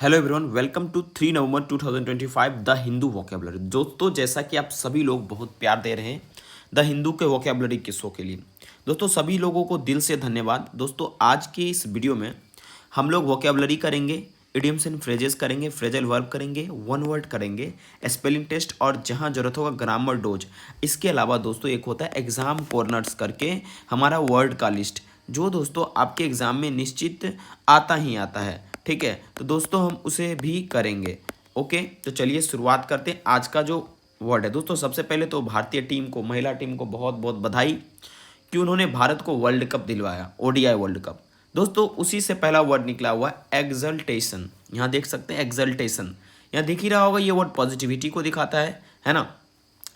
Hello everyone, welcome to 3 November 2025 the Hindu vocabulary. दोस्तों, जैसा कि आप सभी लोग बहुत प्यार दे रहे हैं द हिंदू के वोकेबलरी के शो के लिए, दोस्तों सभी लोगों को दिल से धन्यवाद। दोस्तों, आज के इस वीडियो में हम लोग वोकेबलरी करेंगे, इडियम्स एंड फ्रेजेस करेंगे, फ्रेजल वर्ब करेंगे, वन वर्ड करेंगे, स्पेलिंग टेस्ट और जहां जरूरत होगा ग्रामर डोज। इसके अलावा दोस्तों एक होता है एग्जाम कॉर्नर्स करके हमारा वर्ड का लिस्ट, जो दोस्तों आपके एग्जाम में निश्चित आता ही आता है। ठीक है, तो दोस्तों हम उसे भी करेंगे। ओके, तो चलिए शुरुआत करते हैं। आज का जो वर्ड है दोस्तों, सबसे पहले तो भारतीय टीम को, महिला टीम को बहुत बहुत बधाई कि उन्होंने भारत को वर्ल्ड कप दिलवाया, ओडीआई वर्ल्ड कप। दोस्तों उसी से पहला वर्ड निकला हुआ है एक्सल्टेशन। यहाँ देख सकते हैं एक्सल्टेशन, यहाँ दिख ही रहा होगा, ये वर्ड पॉजिटिविटी को दिखाता है ना,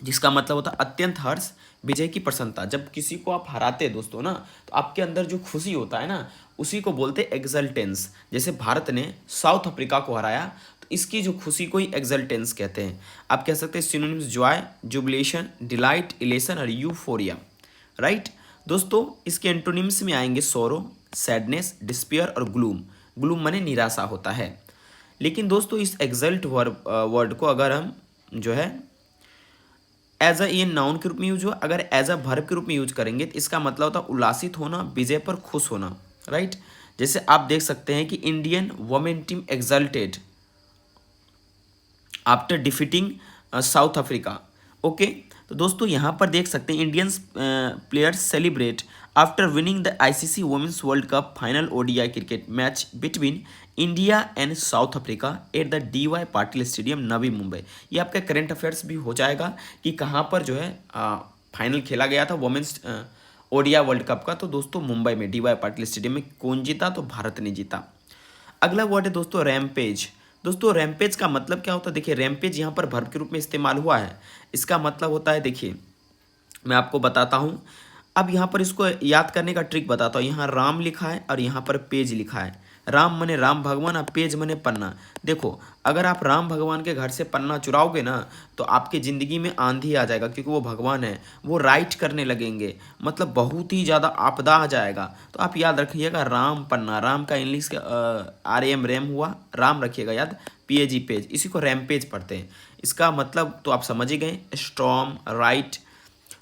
जिसका मतलब होता है अत्यंत हर्ष, विजय की प्रसन्नता। जब किसी को आप हराते दोस्तों ना, तो आपके अंदर जो खुशी होता है ना, उसी को बोलते हैं एक्सल्टेंस। जैसे भारत ने साउथ अफ्रीका को हराया, तो इसकी जो खुशी को ही एक्सल्टेंस कहते हैं। आप कह सकते हैं synonyms Joy, jubilation, delight, elation और यूफोरिया। राइट दोस्तों, इसके एंटोनिम्स में आएंगे सोरो, सैडनेस, डिस्पेयर और ग्लूम। ग्लूम माने निराशा होता है। लेकिन दोस्तों इस एक्सल्ट वर्ड को अगर हम जो है एज अ ये नाउन के रूप में यूज हुआ, अगर एज अ वर्ब के रूप में यूज करेंगे तो इसका मतलब होता है उल्लासित होना, विजय पर खुश होना। राइट, जैसे आप देख सकते हैं कि Indian women team exalted after defeating South Africa. Okay, तो दोस्तों यहाँ पर देख सकते हैं Indians players celebrate after winning the ICC women's world cup final ODI cricket match between India and South Africa at the DY Patil stadium Navi Mumbai. ये आपका current affairs भी हो जाएगा कि कहाँ पर जो है फाइनल खेला गया था वुमेन्स ओडीआई वर्ल्ड कप का। तो दोस्तों मुंबई में डीवाई पाटिल स्टेडियम में कौन जीता? तो भारत ने जीता। अगला वर्ड है दोस्तों रैमपेज। दोस्तों रैमपेज का मतलब क्या होता है? देखिए रैमपेज यहाँ पर वर्ब के रूप में इस्तेमाल हुआ है। इसका मतलब होता है, देखिए मैं आपको बताता हूँ। अब यहाँ पर इसको याद करने का ट्रिक बताता हूँ। यहाँ राम लिखा है और यहाँ पर पेज लिखा है। राम मने राम भगवान और पेज मने पन्ना। देखो, अगर आप राम भगवान के घर से पन्ना चुराओगे ना, तो आपकी ज़िंदगी में आंधी आ जाएगा, क्योंकि वो भगवान है, वो राइट करने लगेंगे, मतलब बहुत ही ज़्यादा आपदा आ जाएगा। तो आप याद रखिएगा राम पन्ना, राम का इंग्लिश का RAM रैम हुआ, राम रखिएगा याद, PAG पेज, इसी को रैम पेज पढ़ते हैं। इसका मतलब तो आप समझ ही गए, storm, right,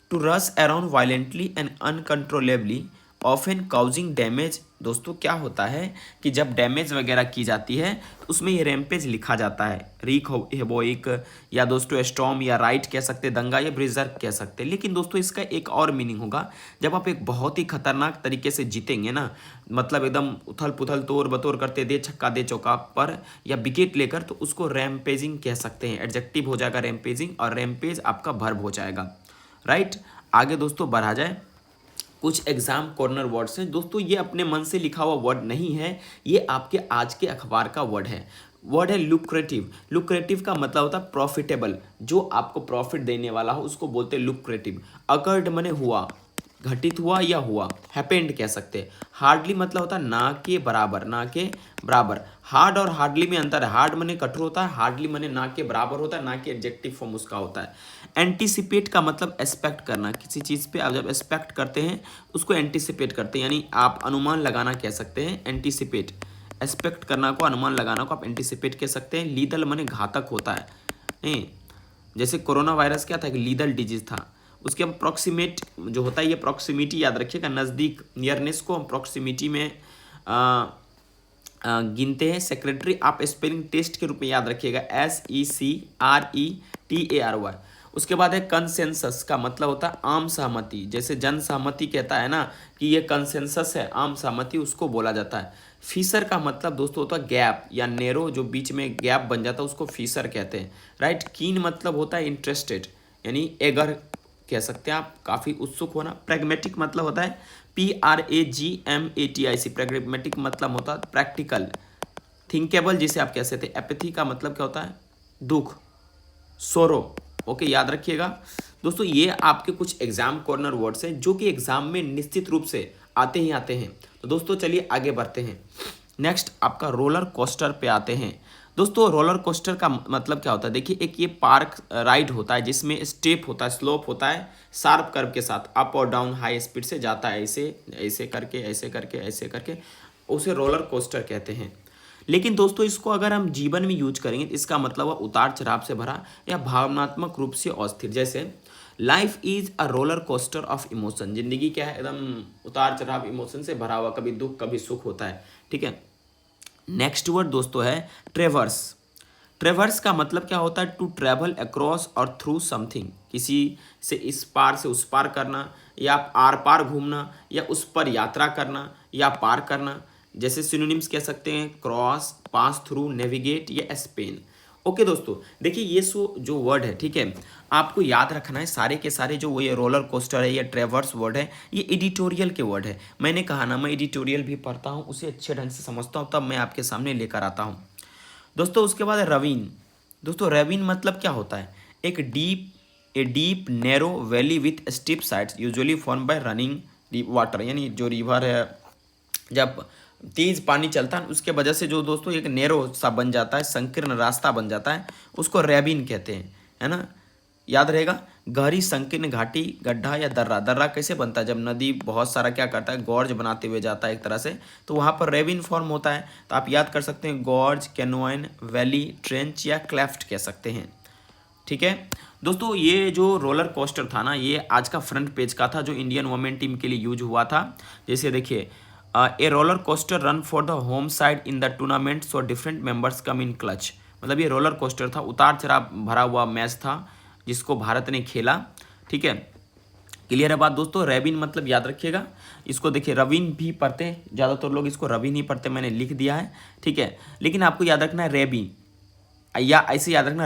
to rush around violently and uncontrollably often causing damage. दोस्तों क्या होता है कि जब डैमेज वगैरह की जाती है तो उसमें ये रैम्पेज लिखा जाता है। रीक हेबोइक, या दोस्तों स्टॉर्म, या राइट कह सकते, दंगा, या ब्रिजर कह सकते। लेकिन दोस्तों इसका एक और मीनिंग होगा, जब आप एक बहुत ही खतरनाक तरीके से जीतेंगे ना, मतलब एकदम उथल पुथल तोड़ बतोड़ करते, दे छक्का दे चौका पर, या विकेट लेकर, तो उसको रैम्पेजिंग कह सकते हैं। एडजेक्टिव हो जाएगा रैम्पेजिंग, और रैम्पेज आपका वर्ब हो जाएगा। राइट, आगे दोस्तों बढ़ा जाए। कुछ एग्जाम कॉर्नर वर्ड्स हैं दोस्तों, ये अपने मन से लिखा हुआ वर्ड नहीं है, ये आपके आज के अखबार का वर्ड है। वर्ड है लुक्रेटिव। लुक्रेटिव का मतलब होता है प्रॉफिटेबल, जो आपको प्रॉफिट देने वाला हो उसको बोलते हैं लुक्रेटिव। अकर्ड मने हुआ, घटित हुआ या हुआ, हैपेंड कह सकते हैं। हार्डली मतलब होता है ना के बराबर, ना के बराबर। हार्ड और हार्डली में अंतर है। हार्ड मने कठोर होता है, हार्डली मने ना के बराबर होता है, ना के एडजेक्टिव फॉर्म उसका होता है। एंटीसिपेट का मतलब एक्सपेक्ट करना, किसी चीज़ पे आप जब एक्सपेक्ट करते हैं उसको एंटीसिपेट करते हैं, यानी आप अनुमान लगाना कह सकते हैं। एंटीसिपेट, एक्सपेक्ट करना को, अनुमान लगाना को आप एंटीसिपेट कह सकते हैं। लीदल मने घातक होता है, नहीं, जैसे कोरोना वायरस क्या था कि लीदल डिजीज था। उसके बाद प्रॉक्सिमेट जो होता है, ये प्रॉक्सिमिटी याद रखिएगा, नज़दीक, नियरनेस को हम प्रॉक्सिमिटी में गिनते हैं। सेक्रेटरी आप स्पेलिंग टेस्ट के रूप में याद रखिएगा, SECRETARY। उसके बाद है कंसेंसस, का मतलब होता है आम सहमति। जैसे जन सहमति कहता है ना कि ये कंसेंसस है, आम सहमति, उसको बोला जाता है। फीसर का मतलब दोस्तों होता है गैप या नेरो, जो बीच में गैप बन जाता है उसको फीसर कहते हैं। राइट, कीन मतलब होता है इंटरेस्टेड, यानी एगर कह सकते हैं आप, काफ़ी उत्सुक होना। प्रैग्मेटिक मतलब होता है PRAGMATIC, प्रैग्मेटिक मतलब होता है प्रैक्टिकल। थिंकेबल जिसे आप कह सकते हैं। एपैथी का मतलब क्या होता है? दुख, सोरो। ओके, याद रखिएगा दोस्तों, ये आपके कुछ एग्जाम कॉर्नर वर्ड्स हैं जो कि एग्जाम में निश्चित रूप से आते ही आते हैं। तो दोस्तों चलिए आगे बढ़ते हैं। नेक्स्ट आपका रोलर कोस्टर पे आते हैं। दोस्तों रोलर कोस्टर का मतलब क्या होता है? देखिए एक ये पार्क राइड होता है जिसमें स्टेप होता है, स्लोप होता है, शार्प कर्व के साथ, अप और डाउन हाई स्पीड से जाता है, ऐसे ऐसे करके, ऐसे करके, ऐसे करके, उसे रोलर कोस्टर कहते हैं। लेकिन दोस्तों इसको अगर हम जीवन में यूज करेंगे तो इसका मतलब है उतार चढ़ाव से भरा या भावनात्मक रूप से अस्थिर। जैसे life is a roller coaster of emotion, जिंदगी क्या है, एकदम उतार चढ़ाव इमोशन से भरा हुआ, कभी दुख कभी सुख होता है। ठीक है, नेक्स्ट वर्ड दोस्तों है ट्रेवर्स। ट्रेवर्स का मतलब क्या होता है, टू ट्रेवल अक्रॉस और थ्रू समथिंग, किसी से इस पार से उस पार करना, या आर पार घूमना, या उस पर यात्रा करना या पार करना। जैसे सिनोनिम्स कह सकते हैं क्रॉस, पास थ्रू, नेविगेट या स्पेन। ओके दोस्तों, देखिए ये जो वर्ड है, ठीक है, आपको याद रखना है सारे के सारे जो ये रोलर कोस्टर है या ट्रेवर्स वर्ड है, ये एडिटोरियल के वर्ड है। मैंने कहा ना, मैं एडिटोरियल भी पढ़ता हूँ, उसे अच्छे ढंग से समझता हूँ, तब मैं आपके सामने लेकर आता हूँ दोस्तों। उसके बाद रवीन। दोस्तों रवीन मतलब क्या होता है, एक deep narrow valley with steep sides usually form by running water, यानी जो रिवर है जब तेज पानी चलता है उसके वजह से जो दोस्तों एक नैरो सा बन जाता है, संकीर्ण रास्ता बन जाता है, उसको रैबिन कहते हैं, है ना, याद रहेगा। गहरी संकीर्ण घाटी, गड्ढा या दर्रा। दर्रा कैसे बनता है, जब नदी बहुत सारा क्या करता है, गॉर्ज बनाते हुए जाता है एक तरह से, तो वहाँ पर रेविन फॉर्म होता है। तो आप याद कर सकते हैं गॉर्ज, कैनोइन, वैली, ट्रेंच या क्लेफ्ट कह सकते हैं। ठीक है दोस्तों, ये जो रोलर कोस्टर था ना, ये आज का फ्रंट पेज का था जो इंडियन वुमेन टीम के लिए यूज हुआ था। जैसे देखिए, a roller coaster run for the home side in the tournament so different members come in clutch. मतलब ये रोलर कोस्टर था, उतार चढ़ाव भरा हुआ मैच था जिसको भारत ने खेला। ठीक है, क्लियर है बात दोस्तों। रेबिन मतलब याद रखिएगा, इसको देखिए रवीन भी पढ़ते हैं, ज़्यादातर लोग इसको रवीन ही पढ़ते, मैंने लिख दिया है। ठीक है, लेकिन आपको याद रखना है रेबी, या ऐसे याद रखना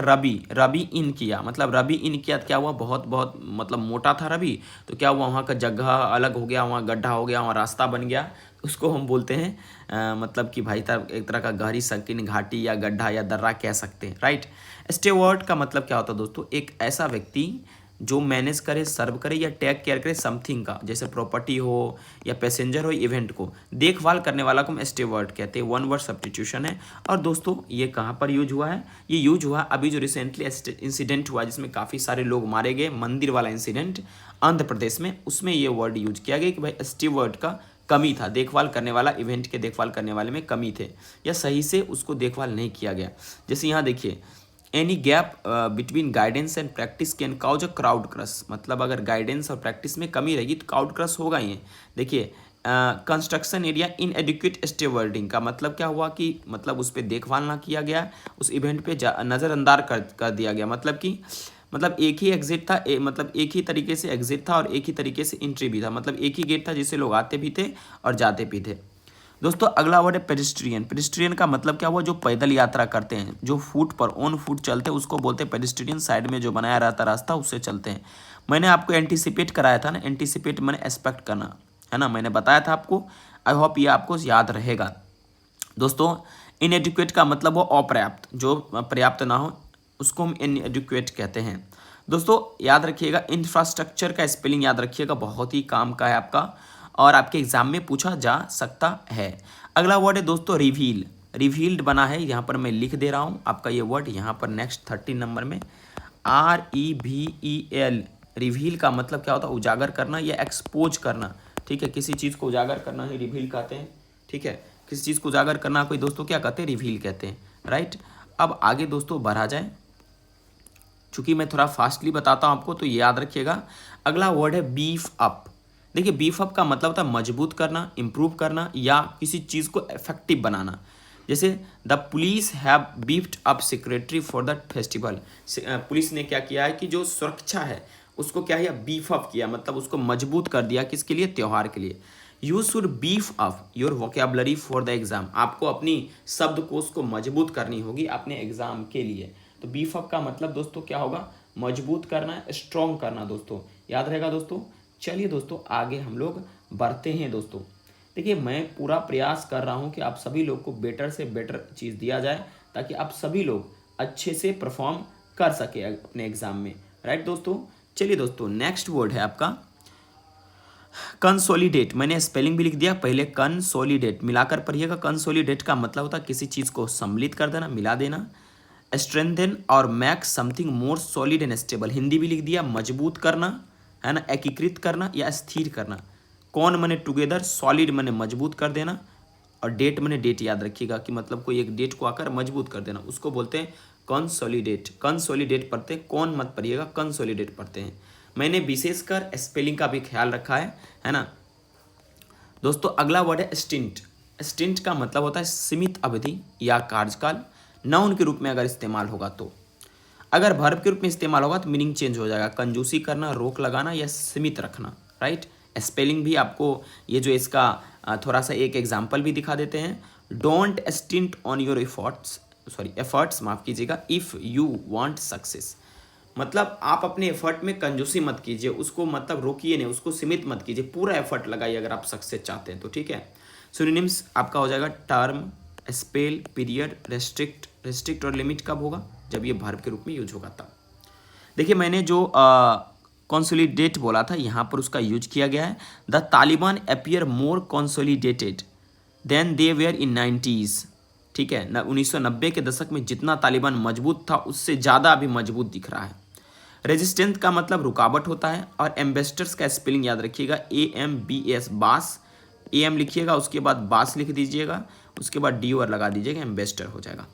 रबी इन किया, मतलब रबी इन किया क्या हुआ, बहुत बहुत मतलब मोटा था रबी, तो क्या हुआ, वहाँ का जगह अलग हो गया, वहाँ गड्ढा हो गया, वहाँ रास्ता बन गया, उसको हम बोलते हैं मतलब कि भाई तरह एक तरह का गहरी संकीर्ण घाटी या गड्ढा या दर्रा कह सकते हैं, राइट। स्टेवर्ड का मतलब क्या होता है दोस्तों, एक ऐसा व्यक्ति जो मैनेज करे, सर्व करे या टेक केयर करे समथिंग का, जैसे प्रॉपर्टी हो या पैसेंजर हो, इवेंट को देखभाल करने वाला को हम स्टेवर्ड कहते हैं। वन वर्ड सब्स्टिट्यूशन है। और दोस्तों ये कहाँ पर यूज हुआ है, ये यूज हुआ अभी जो रिसेंटली इंसिडेंट हुआ जिसमें काफ़ी सारे लोग मारे गए, मंदिर वाला इंसिडेंट आंध्र प्रदेश में, उसमें ये वर्ड यूज किया गया कि भाई स्टेवर्ड का कमी था, देखभाल करने वाला, इवेंट के देखभाल करने वाले में कमी थे या सही से उसको देखभाल नहीं किया गया। जैसे यहाँ देखिए, any gap between guidance and practice can cause a crowd crush, मतलब अगर गाइडेंस और प्रैक्टिस में कमी रहेगी तो क्राउड क्रश होगा ही है। देखिए कंस्ट्रक्शन एरिया इन एडिक्वेट स्टेवर्डिंग का मतलब क्या हुआ कि मतलब उस पर देखभाल ना किया गया, उस इवेंट पे नज़रअंदाज कर दिया गया, मतलब कि मतलब एक ही एग्जिट था, मतलब एक ही तरीके से एग्जिट था और एक ही तरीके से एंट्री भी था, मतलब एक ही गेट था जिससे लोग आते भी थे और जाते भी थे। दोस्तों अगला वर्ड है पेडिस्ट्रियन। पेडिस्ट्रियन का मतलब क्या हुआ, जो पैदल यात्रा करते हैं, जो फुट पर ऑन फुट चलते हैं उसको बोलते हैं पेडिस्ट्रियन, साइड में जो बनाया रहता रास्ता उससे चलते हैं। मैंने आपको एंटीसिपेट कराया था ना, एंटीसिपेट मैंने एक्सपेक्ट करना है ना, मैंने बताया था आपको, आई होप ये आपको याद रहेगा। दोस्तों इनएडिक्वेट का मतलब वो अपर्याप्त, जो पर्याप्त ना हो उसको हम इनएडिक्वेट कहते हैं। दोस्तों याद रखिएगा, इंफ्रास्ट्रक्चर का स्पेलिंग याद रखिएगा, बहुत ही काम का है आपका और आपके एग्जाम में पूछा जा सकता है। अगला वर्ड है दोस्तों रिवील। रिवील्ड बना है, यहाँ पर मैं लिख दे रहा हूँ आपका ये वर्ड, यहाँ पर नेक्स्ट 13 नंबर में REVEL। रिवील का मतलब क्या होता है, उजागर करना या एक्सपोज करना। ठीक है, किसी चीज़ को उजागर करना ही रिवील कहते हैं। ठीक है, किसी चीज़ को उजागर करना कोई दोस्तों क्या कहते हैं, रिवील कहते हैं, राइट। अब आगे दोस्तों बढ़ा जाए, चूंकि मैं थोड़ा फास्टली बताता हूँ आपको तो ये याद रखिएगा। अगला वर्ड है बीफ अप। देखिए बीफ अप का मतलब होता है मजबूत करना, इम्प्रूव करना या किसी चीज़ को इफेक्टिव बनाना। जैसे the police have beefed up security for the festival. Police ने क्या किया है कि जो सुरक्षा है उसको क्या है, बीफ अप किया, मतलब उसको मजबूत कर दिया, किसके लिए, त्यौहार के लिए। You should beef up your vocabulary for the exam. आपको अपनी शब्दकोश को मजबूत करनी होगी अपने एग्जाम के लिए। तो बीफ अप का मतलब दोस्तों क्या होगा, मजबूत करना, स्ट्रॉन्ग करना दोस्तों, याद रहेगा दोस्तों। चलिए दोस्तों आगे हम लोग बढ़ते हैं दोस्तों। देखिए मैं पूरा प्रयास कर रहा हूं कि आप सभी लोग को बेटर से बेटर चीज़ दिया जाए ताकि आप सभी लोग अच्छे से परफॉर्म कर सके अपने एग्जाम में, राइट दोस्तों। चलिए दोस्तों नेक्स्ट वर्ड है आपका कंसोलिडेट। मैंने स्पेलिंग भी लिख दिया, पहले कंसोलिडेट मिलाकर पढ़िएगा। कंसोलिडेट का मतलब होता है किसी चीज़ को सम्मिलित कर देना, मिला देना। स्ट्रेंथन और make something more solid and stable, Hindi भी लिख दिया, मजबूत करना है ना, एकीकृत करना या स्थिर करना। कौन मने टुगेदर, सॉलिड मने मजबूत कर देना और डेट मैंने डेट याद रखिएगा कि मतलब कोई एक डेट को आकर मजबूत कर देना, उसको बोलते हैं कंसोलिडेट। कंसोलिडेट पढ़ते हैं, कौन मत पढ़िएगा, कंसोलिडेट पढ़ते हैं। मैंने विशेषकर स्पेलिंग का भी ख्याल रखा है ना दोस्तों। अगला वर्ड है स्टिंट। स्टिंट का मतलब होता है सीमित अवधि या कार्यकाल, नाउन के रूप में अगर इस्तेमाल होगा तो। अगर वर्ब के रूप में इस्तेमाल होगा तो मीनिंग चेंज हो जाएगा, कंजूसी करना, रोक लगाना या सीमित रखना, राइट। स्पेलिंग भी आपको ये जो इसका थोड़ा सा एक एग्जाम्पल भी दिखा देते हैं। Don't stint on your efforts माफ कीजिएगा, इफ़ यू वांट सक्सेस। मतलब आप अपने एफर्ट में कंजूसी मत कीजिए, उसको मतलब रोकिए नहीं, उसको सीमित मत कीजिए, पूरा एफर्ट लगाइए अगर आप सक्सेस चाहते हैं तो, ठीक है। सिनोनिम्स आपका हो जाएगा term, spell, period, restrict. Restrict और लिमिट कब होगा, जब ये वर्ब के रूप में यूज होगा तब। देखिए मैंने जो कंसोलिडेट बोला था यहाँ पर उसका यूज किया गया है। The Taliban appear more consolidated than they were in 90s, ठीक है। 1990 के दशक में जितना तालिबान मजबूत था उससे ज़्यादा अभी मजबूत दिख रहा है। रेजिस्टेंस का मतलब रुकावट होता है। और एम्बेसडर्स का स्पेलिंग याद रखिएगा, AMBAS, बास। AM लिखिएगा, उसके बाद बास लिख दीजिएगा, उसके बाद DOR लगा दीजिएगा, एम्बेसडर हो जाएगा।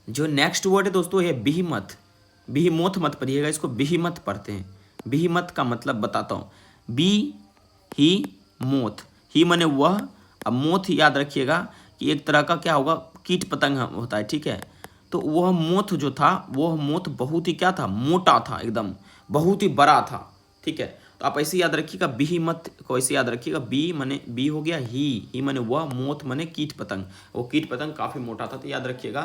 जो नेक्स्ट वर्ड है दोस्तों ये बिहिमत। बिहिमोथ मत पढ़िएगा, इसको बिहिमत पढ़ते हैं। बिहिमत का मतलब बताता हूँ, बी ही मोथ, ही माने वह, अब मोथ याद रखिएगा कि एक तरह का क्या होगा, कीट पतंग होता है, ठीक है। तो वह मोथ जो था, वह मोथ बहुत ही क्या था, मोटा था, एकदम बहुत ही बड़ा था, ठीक है। तो आप ऐसे याद रखिएगा, बिहिमत को ऐसे याद रखिएगा, बी माने बी हो गया, ही माने वह, मोथ माने कीट पतंग, वो कीट पतंग काफ़ी मोटा था। तो याद रखिएगा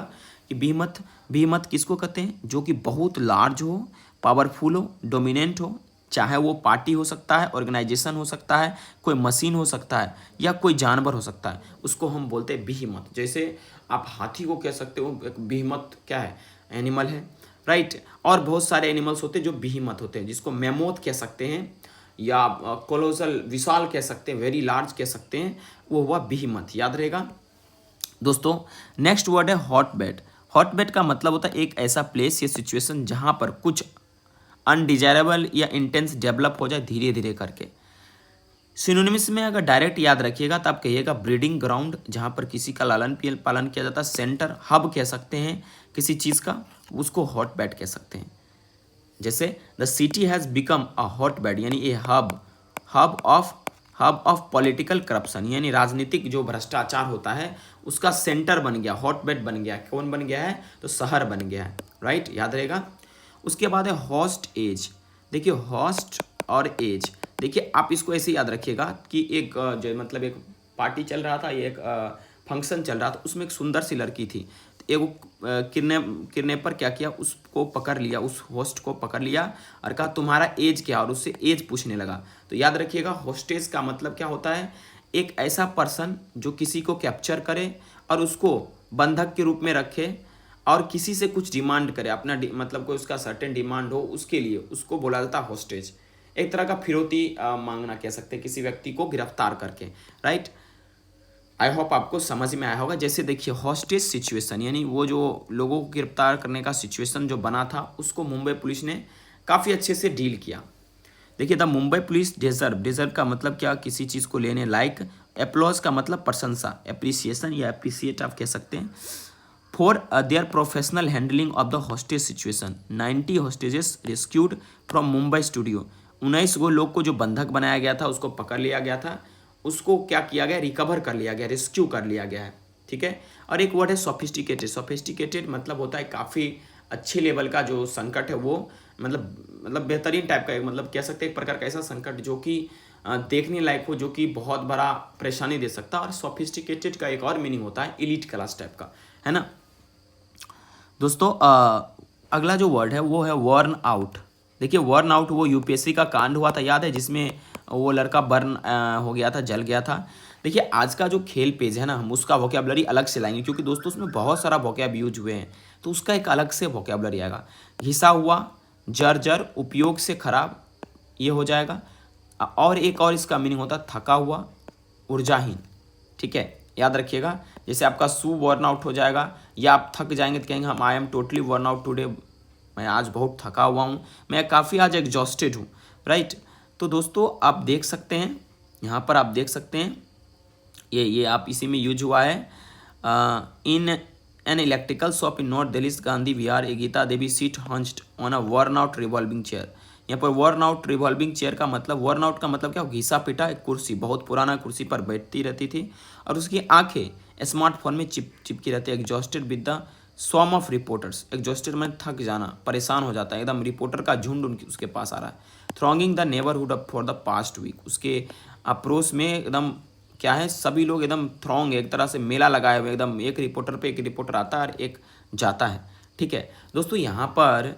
कि बिहिमत किसको कहते हैं, जो कि बहुत लार्ज हो, पावरफुल हो, डोमिनेंट हो, चाहे वो पार्टी हो सकता है, ऑर्गेनाइजेशन हो सकता है, कोई मशीन हो सकता है, या कोई जानवर हो सकता है, उसको हम बोलते हैं बिहिमत। जैसे आप हाथी को कह सकते हो, एक बिहिमत क्या है, एनिमल है, राइट। और बहुत सारे एनिमल्स होते हैं जो बिहिमत होते हैं, जिसको मेमोथ कह सकते हैं, या कोलोसल विशाल कह सकते हैं, वेरी लार्ज कह सकते हैं, वो हुआ बिहिमत, याद रहेगा दोस्तों। नेक्स्ट वर्ड है हॉटबेड। हॉटबेड का मतलब होता है एक ऐसा प्लेस या सिचुएशन जहाँ पर कुछ अनडिजायरेबल या इंटेंस डेवलप हो जाए धीरे धीरे करके। सिनोनिम्स में अगर डायरेक्ट याद रखिएगा तो आप कहिएगा ब्रीडिंग ग्राउंड, जहाँ पर किसी का लालन पालन किया जाता है। सेंटर, हब कह सकते हैं किसी चीज़ का, उसको हॉटबेड कह सकते हैं। जैसे the city has become a hotbed, यानी ए हब ऑफ पॉलिटिकल करप्शन, यानी राजनीतिक जो भ्रष्टाचार होता है उसका सेंटर बन गया, हॉटबेड बन गया। कौन बन गया है, तो शहर बन गया है, राइट, याद रहेगा। उसके बाद है होस्ट एज। देखिए होस्ट और एज, देखिए आप इसको ऐसे याद रखिएगा कि एक जो मतलब एक पार्टी चल रहा था, ये एक फंक्शन चल रहा था, उसमें एक सुंदर सी लड़की थी। तो एगो किडनैपर क्या किया, उसको पकड़ लिया, उस होस्ट को पकड़ लिया और कहा तुम्हारा एज क्या, और उससे एज पूछने लगा। तो याद रखिएगा होस्टेज का मतलब क्या होता है, एक ऐसा पर्सन जो किसी को कैप्चर करे और उसको बंधक के रूप में रखे और किसी से कुछ डिमांड करे, अपना मतलब कोई उसका सर्टेन डिमांड हो, उसके लिए उसको बोला जाता है होस्टेज। एक तरह का फिरौती मांगना कह सकते हैं, किसी व्यक्ति को गिरफ्तार करके, राइट। आई होप आपको समझ में आया होगा। जैसे देखिए हॉस्टेज सिचुएशन, यानी वो जो लोगों को गिरफ्तार करने का सिचुएशन जो बना था, उसको मुंबई पुलिस ने काफ़ी अच्छे से डील किया। देखिए द मुंबई पुलिस डिजर्व का मतलब क्या, किसी चीज़ को लेने लायक। एप्लॉज का मतलब प्रशंसा, एप्रिसिएशन या एप्रिसिएट आप कह सकते हैं। For their professional handling of the hostage situation, 90 hostages rescued from Mumbai studio. 19 गो लोग को जो बंधक बनाया गया था, उसको पकड़ लिया गया था, उसको क्या किया गया, रिकवर कर लिया गया, रेस्क्यू कर लिया गया है, ठीक है। और एक वर्ड है सोफिस्टिकेटेड। सोफिस्टिकेटेड मतलब होता है काफ़ी अच्छे लेवल का जो संकट है, वो मतलब बेहतरीन टाइप का, मतलब कह सकते हैं एक प्रकार का ऐसा संकट जो कि देखने लायक हो, जो कि बहुत बड़ा परेशानी दे सकता है। और सोफिस्टिकेटेड का एक और मीनिंग होता है एलीट क्लास टाइप का, है ना दोस्तों। अगला जो वर्ड है वो है वर्न आउट। देखिए वर्न आउट वो यूपीएससी का कांड हुआ था, याद है, जिसमें वो लड़का बर्न हो गया था, जल गया था। देखिए आज का जो खेल पेज है ना, हम उसका वोकेबलरी अलग से लाएंगे, क्योंकि दोस्तों उसमें बहुत सारा वोकेब यूज हुए हैं, तो उसका एक अलग से वोकेबलरी आएगा। घिसा हुआ, जर्जर, उपयोग से खराब, ये हो जाएगा। और एक और इसका मीनिंग होता है थका हुआ, ऊर्जाहीन, ठीक है, याद रखिएगा। जैसे आपका सू वर्न आउट हो जाएगा, या आप थक जाएंगे तो कहेंगे हम I am totally worn out today, मैं आज बहुत थका हुआ हूँ, मैं काफ़ी आज एग्जॉस्टेड हूँ, राइट। तो दोस्तों आप देख सकते हैं, यहाँ पर आप देख सकते हैं ये आप इसी में यूज हुआ है। In an electrical shop in north Delhi Gandhi Vihar a Geeta Devi sat hunched on a worn out revolving chair. यहाँ पर वर्न आउट रिवॉल्विंग चेयर का मतलब, वर्न आउट का मतलब क्या, घिसा पिटा एक कुर्सी, बहुत पुराना कुर्सी पर बैठती रहती थी और उसकी आंखें स्मार्टफोन में चिपकी रहती है। Exhausted with the swarm of reporters, exhausted में थक जाना, परेशान हो जाता है एकदम, रिपोर्टर का झुंड उसके पास आ रहा है। Thronging the neighbourhood for the past week, उसके अप्रोच में एकदम क्या है, सभी लोग एकदम थ्रॉन्ग, एक तरह से मेला लगाए हुए एकदम, एक रिपोर्टर पे एक रिपोर्टर आता है और एक जाता है। ठीक है दोस्तों, यहाँ पर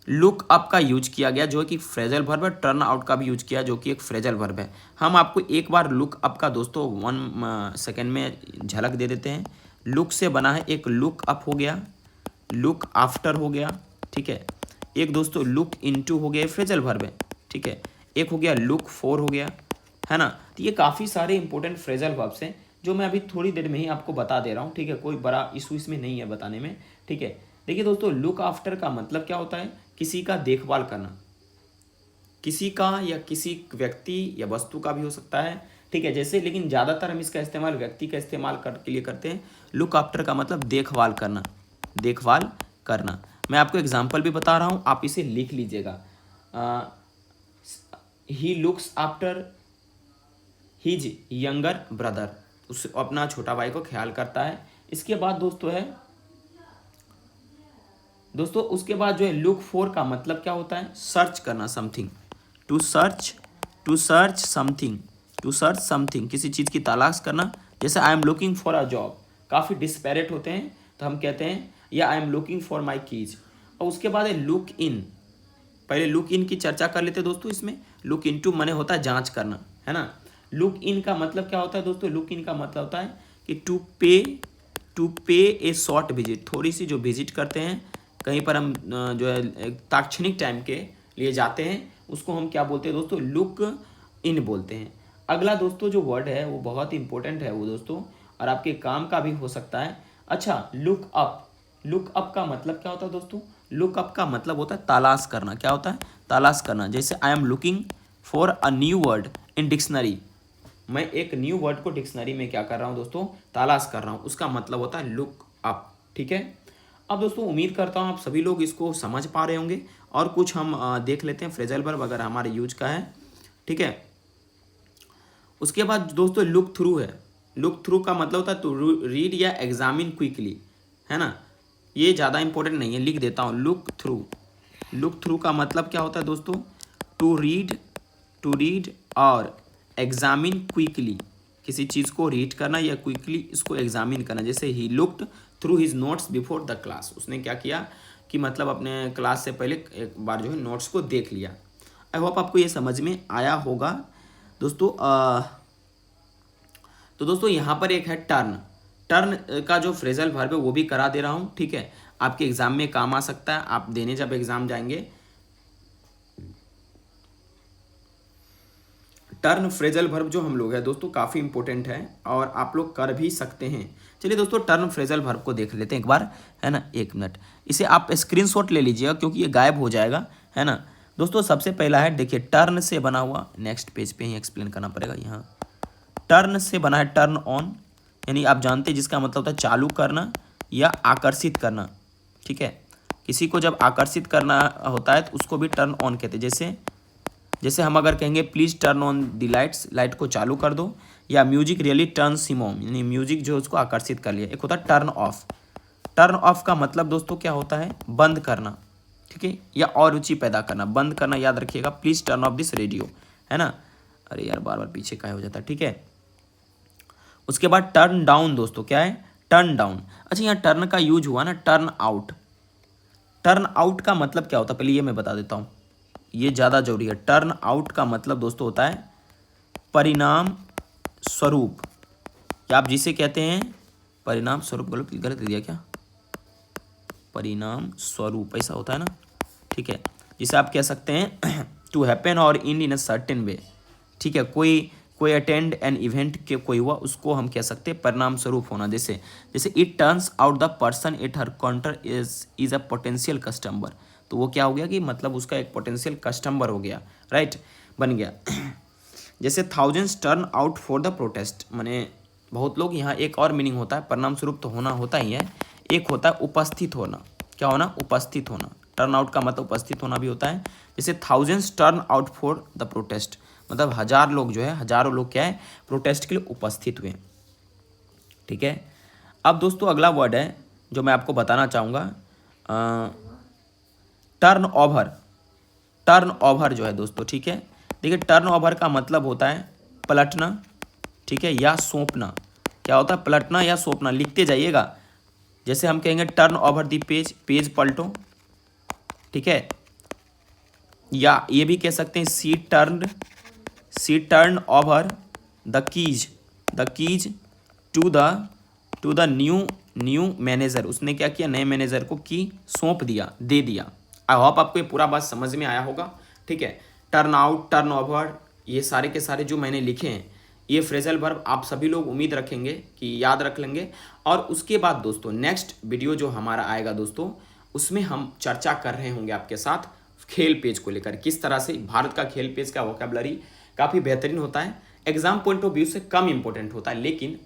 लुक अप का यूज किया गया जो कि फ्रेजल वर्ब है, टर्न आउट का भी यूज किया जो कि एक फ्रेजल वर्ब है। हम आपको एक बार लुक अप का दोस्तों 1 सेकेंड में झलक दे देते हैं। लुक से बना है, एक लुक अप हो गया, लुक आफ्टर हो गया, ठीक है, एक दोस्तों लुक इनटू हो गया, फ्रेजल वर्ब है, ठीक है, एक हो गया लुक फॉर हो गया, है ना। तो ये काफ़ी सारे इंपॉर्टेंट फ्रेजल वर्ब्स हैं जो मैं अभी थोड़ी देर में ही आपको बता दे रहा हूँ, ठीक है, कोई बड़ा इशू इसमें नहीं है बताने में, ठीक है। देखिए दोस्तों, लुक आफ्टर का मतलब क्या होता है, किसी का देखभाल करना, किसी का या किसी व्यक्ति या वस्तु का भी हो सकता है, ठीक है, जैसे, लेकिन ज़्यादातर हम इसका इस्तेमाल व्यक्ति का इस्तेमाल के लिए करते हैं। लुक आफ्टर का मतलब देखभाल करना, देखभाल करना। मैं आपको एग्जाम्पल भी बता रहा हूँ, आप इसे लिख लीजिएगा। He looks after his younger brother, उस अपना छोटा भाई को ख्याल करता है। इसके बाद दोस्तों है, दोस्तों उसके बाद जो है लुक फॉर का मतलब क्या होता है, सर्च करना, something, to search something, to search something, किसी चीज़ की तलाश करना। जैसे I am looking for a job, काफ़ी डिस्पैरेट होते हैं तो हम कहते हैं या I am looking for my keys. और उसके बाद है लुक इन, पहले लुक इन की चर्चा कर लेते हैं दोस्तों। इसमें लुक इन टू मने होता है जांच करना, है ना। लुक इन का मतलब क्या होता है दोस्तों, लुक इन का मतलब होता है कि टू पे ए शॉर्ट विजिट, थोड़ी सी जो विजिट करते हैं कहीं पर, हम जो है तात्क्षणिक टाइम के लिए जाते हैं, उसको हम क्या बोलते हैं दोस्तों, लुक इन बोलते हैं। अगला दोस्तों जो वर्ड है वो बहुत इंपॉर्टेंट है वो दोस्तों, और आपके काम का भी हो सकता है। अच्छा, लुक अप, लुक अप का मतलब क्या होता है दोस्तों, लुक अप का मतलब होता है तलाश करना। क्या होता है, तलाश करना। जैसे I am looking for a new word in dictionary, मैं एक न्यू वर्ड को डिक्शनरी में क्या कर रहा हूँ दोस्तों, तलाश कर रहा हूँ, उसका मतलब होता है लुक अप, ठीक है। अब दोस्तों उम्मीद करता हूँ आप सभी लोग इसको समझ पा रहे होंगे, और कुछ हम देख लेते हैं फ्रेजल वर्ब अगर हमारे यूज का है, ठीक है। उसके बाद दोस्तों लुक थ्रू है। लुक थ्रू का मतलब होता है टू रीड या एग्जामिन क्विकली, है ना। ये ज़्यादा इंपॉर्टेंट नहीं है, लिख देता हूँ लुक थ्रू। लुक थ्रू का मतलब क्या होता है दोस्तों, टू रीड और एग्जामिन क्विकली, किसी चीज़ को रीड करना या क्विकली इसको एग्जामिन करना। जैसे he looked through his notes before the class, उसने क्या किया कि मतलब अपने क्लास से पहले एक बार जो है नोट्स को देख लिया। आई होप आपको ये समझ में आया होगा दोस्तों। तो दोस्तों यहाँ पर एक है टर्न, टर्न का जो फ्रेजल वर्ब है वो भी करा दे रहा हूँ, ठीक है, आपके एग्जाम में काम आ सकता है, आप देने जब एग्जाम जाएंगे। टर्न फ्रेजल वर्ब जो हम लोग है दोस्तों काफ़ी इंपॉर्टेंट है और आप लोग कर भी सकते हैं। चलिए दोस्तों टर्न फ्रेजल वर्ब को देख लेते हैं एक बार, है ना, एक मिनट, इसे आप स्क्रीनशॉट ले लीजिएगा क्योंकि ये गायब हो जाएगा, है ना। दोस्तों सबसे पहला है, देखिए टर्न से बना हुआ, नेक्स्ट पेज पे ही एक्सप्लेन करना पड़ेगा। यहाँ टर्न से बना है टर्न ऑन, यानी आप जानते हैं जिसका मतलब होता है चालू करना या आकर्षित करना, ठीक है। किसी को जब आकर्षित करना होता है तो उसको भी टर्न ऑन कहते हैं। जैसे हम अगर कहेंगे please turn on the lights, light को चालू कर दो, या music really turns him on, यानी म्यूजिक जो है उसको आकर्षित कर लिया। एक होता है टर्न ऑफ। टर्न ऑफ का मतलब दोस्तों क्या होता है, बंद करना, ठीक है, या और रुचि पैदा करना, बंद करना, याद रखिएगा, please turn off this radio, है ना। अरे यार बार बार पीछे का हो जाता है, ठीक है। उसके बाद टर्न डाउन दोस्तों, क्या है, टर्न डाउन। अच्छा यहाँ टर्न का यूज हुआ ना, टर्न आउट। टर्न आउट का मतलब क्या होता है पहले ये मैं बता देता हूँ, ये ज़्यादा जरूरी है। टर्न आउट का मतलब दोस्तों होता है परिणाम स्वरूप, या आप जिसे कहते हैं परिणाम स्वरूप, गलत गलत दिया क्या, परिणाम स्वरूप ऐसा होता है ना, ठीक है। जिसे आप कह सकते हैं टू हैपन और इन अ सर्टेन वे, ठीक है। कोई अटेंड एन इवेंट के कोई हुआ उसको हम कह सकते हैं परिणाम स्वरूप होना। जैसे it turns out the person at her counter is a potential customer, तो वो क्या हो गया कि मतलब उसका एक पोटेंशियल कस्टमर हो गया, राइट, बन गया। जैसे thousands turn out for the protest, माने बहुत लोग, यहाँ एक और मीनिंग होता है, परिणाम स्वरूप तो होना होता ही है, एक होता है उपस्थित होना। क्या होना? उपस्थित होना। टर्न आउट का मतलब उपस्थित होना भी होता है। जैसे thousands turn out for the protest, मतलब हजार लोग जो है, हजारों लोग क्या है, प्रोटेस्ट के लिए उपस्थित हुए। ठीक है। अब दोस्तों अगला वर्ड है जो मैं आपको बताना चाहूँगा, टर्न ओवर। टर्न ओवर जो है दोस्तों, ठीक है, देखिए टर्न ओवर का मतलब होता है पलटना, ठीक है, या सौंपना। क्या होता है? पलटना या सौंपना। लिखते जाइएगा। जैसे हम कहेंगे turn over the page, page पलटो, ठीक है, या ये भी कह सकते हैं she turn over the keys to the new manager. उसने क्या किया? नए मैनेजर को की सौंप दिया, दे दिया। आई होप आपको ये पूरा बात समझ में आया होगा। ठीक है। टर्न आउट, टर्न ओवर, ये सारे के सारे जो मैंने लिखे हैं, ये फ्रेजल वर्ब आप सभी लोग उम्मीद रखेंगे कि याद रख लेंगे। और उसके बाद दोस्तों नेक्स्ट वीडियो जो हमारा आएगा दोस्तों, उसमें हम चर्चा कर रहे होंगे आपके साथ खेल पेज को लेकर, किस तरह से भारत का खेल पेज का वोकैबुलरी काफ़ी बेहतरीन होता है, एग्जाम पॉइंट ऑफ व्यू से कम इंपॉर्टेंट होता है, लेकिन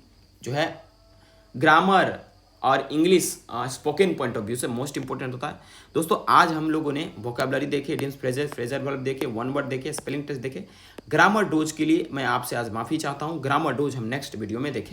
जो है ग्रामर और English spoken point of view से मोस्ट इंपॉर्टेंट होता है। दोस्तों आज हम लोगों ने वोकैबुलरी देखे, इडियम्स, फ्रेजेस, फ्रेजल वर्ब देखे, वन वर्ड देखे, स्पेलिंग टेस्ट देखे। ग्रामर डोज के लिए मैं आपसे आज माफ़ी चाहता हूँ। ग्रामर डोज हम नेक्स्ट वीडियो में देखेंगे।